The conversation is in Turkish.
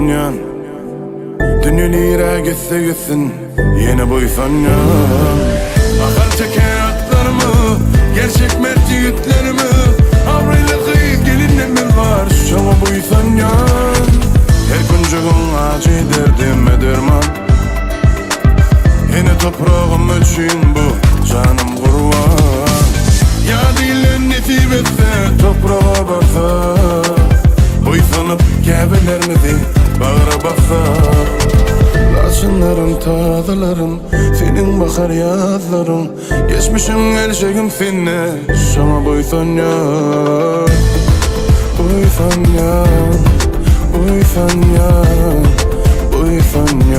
yan. Dünyanı gitse gitsin, yine buysan yan. Akar çeker atlarımı, gerçek mert yiğitlerimi. Avrayla kıyıp gelinlemin var, şama buysan yan. Her kuncuğun acı derdime derman. Yine toprağım için bu canım kurban. Ya dilen nesip etse toprağa baksa, buysanıp gebelerimizi bağıra baksa. Laçınlarım, tazalarım, senin bakar yazlarım. Geçmişim her şeyim seninle, şama buysan ya. Buysan ya, buysan ya, buysan ya.